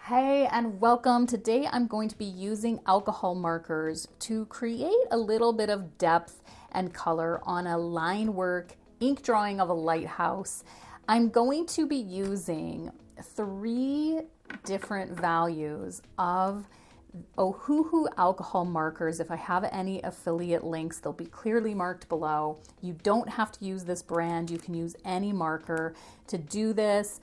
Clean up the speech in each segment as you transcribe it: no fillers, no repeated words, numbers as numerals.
Hey and welcome. Today I'm going to be using alcohol markers to create a little bit of depth and color on a line work ink drawing of a lighthouse. I'm going to be using 3 different values of Ohuhu alcohol markers. If I have any affiliate links, they'll be clearly marked below. You don't have to use this brand. You can use any marker to do this.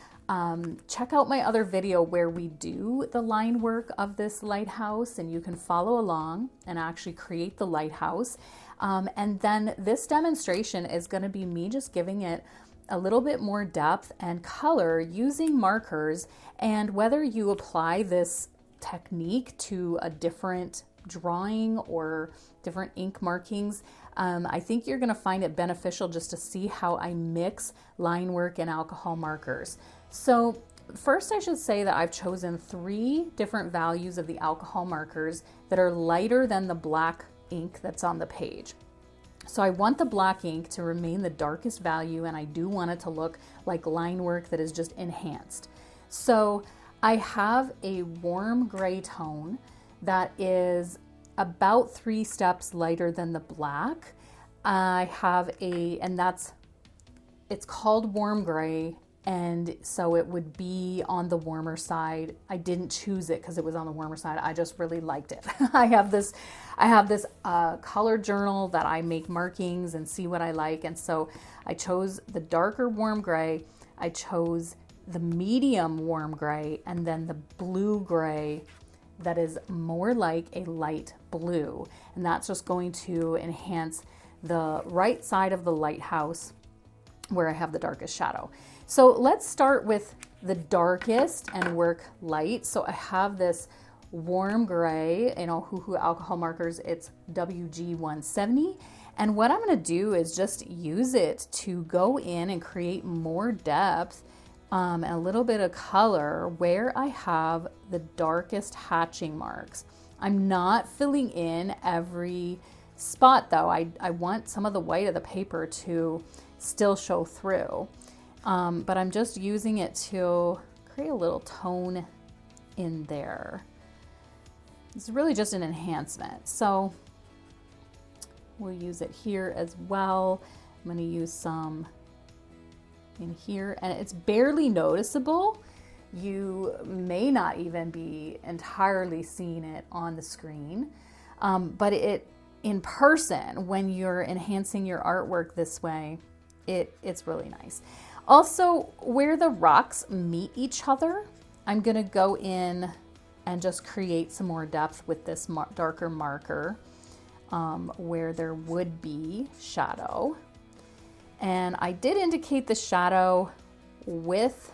Check out my other video where we do the line work of this lighthouse and you can follow along and actually create the lighthouse. And then this demonstration is going to be me just giving it a little bit more depth and color using markers. And whether you apply this technique to a different drawing or different ink markings, I think you're going to find it beneficial just to see how I mix line work and alcohol markers. So first I should say that I've chosen 3 different values of the alcohol markers that are lighter than the black ink that's on the page. So I want the black ink to remain the darkest value, and I do want it to look like line work that is just enhanced. So I have a warm gray tone that is about 3 steps lighter than the black. I have it's called warm gray, and so it would be on the warmer side. I didn't choose it because it was on the warmer side. I just really liked it. I have this color journal that I make markings and see what I like, and so I chose the darker warm gray. I chose the medium warm gray, and then the blue gray that is more like a light blue, and that's just going to enhance the right side of the lighthouse where I have the darkest shadow. So let's start with the darkest and work light. So I have this warm gray, Ohuhu alcohol markers, it's WG170. And what I'm gonna do is just use it to go in and create more depth and a little bit of color where I have the darkest hatching marks. I'm not filling in every spot though. I want some of the white of the paper to still show through. But I'm just using it to create a little tone in there. It's really just an enhancement. So we'll use it here as well. I'm going to use some in here, and it's barely noticeable. You may not even be entirely seeing it on the screen, but in person, when you're enhancing your artwork this way, it's really nice. Also, where the rocks meet each other, I'm gonna go in and just create some more depth with this darker marker where there would be shadow. And I did indicate the shadow with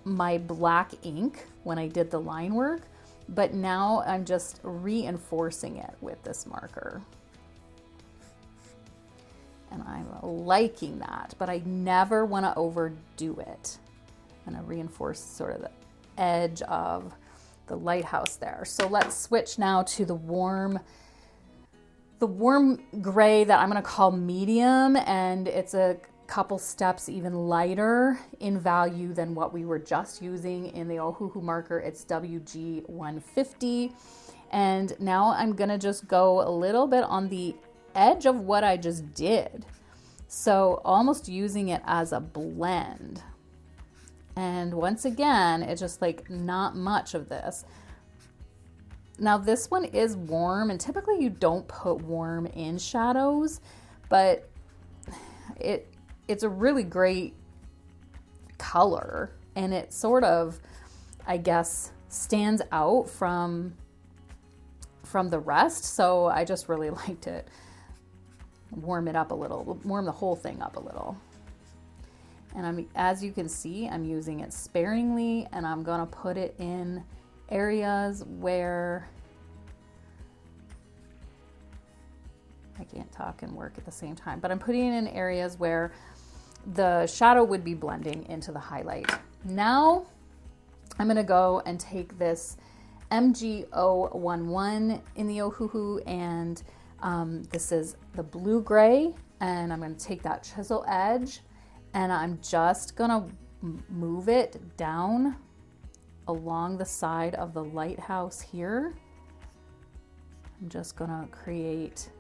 my black ink when I did the line work, but now I'm just reinforcing it with this marker. And I'm liking that, but I never want to overdo it. I'm going to reinforce sort of the edge of the lighthouse there. So let's switch now to the warm gray that I'm going to call medium, and it's a couple steps even lighter in value than what we were just using in the Ohuhu marker. It's WG150. And now I'm going to just go a little bit on the edge of what I just did, so almost using it as a blend. And once again, it's just like not much of this. Now this one is warm, and typically you don't put warm in shadows, but it's a really great color, and it sort of, I guess, stands out from the rest, so I just really liked it. Warm it up a little, warm the whole thing up a little. And as you can see, I'm using it sparingly, and I'm gonna put it in areas where I can't talk and work at the same time, but I'm putting it in areas where the shadow would be blending into the highlight. Now I'm gonna go and take this MG011 in the Ohuhu, and this is the blue gray, and I'm going to take that chisel edge and I'm just going to move it down along the side of the lighthouse here. I'm just gonna create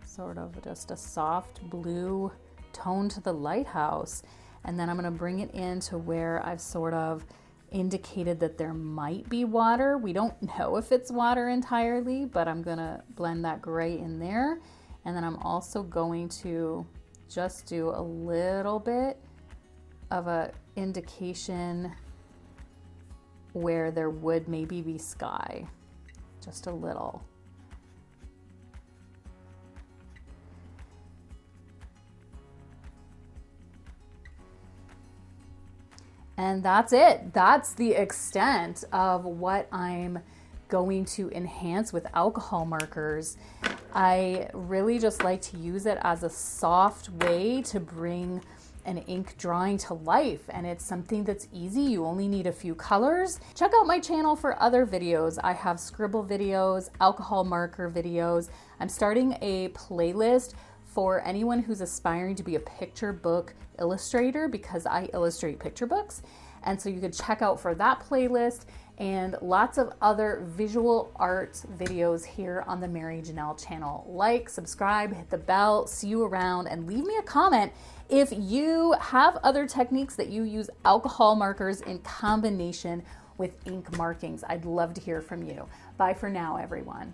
sort of just a soft blue tone to the lighthouse. And then I'm gonna bring it into where I've sort of indicated that there might be water. We don't know if it's water entirely, but I'm gonna blend that gray in there. And then I'm also going to just do a little bit of a indication where there would maybe be sky, just a little. And that's it. That's the extent of what I'm going to enhance with alcohol markers. I really just like to use it as a soft way to bring an ink drawing to life, and it's something that's easy. You only need a few colors. Check out my channel for other videos. I have scribble videos, alcohol marker videos. I'm starting a playlist for anyone who's aspiring to be a picture book illustrator, because I illustrate picture books. And so you could check out for that playlist and lots of other visual art videos here on the Mary Janelle channel. Like, subscribe, hit the bell, see you around, and leave me a comment if you have other techniques that you use alcohol markers in combination with ink markings. I'd love to hear from you. Bye for now, everyone.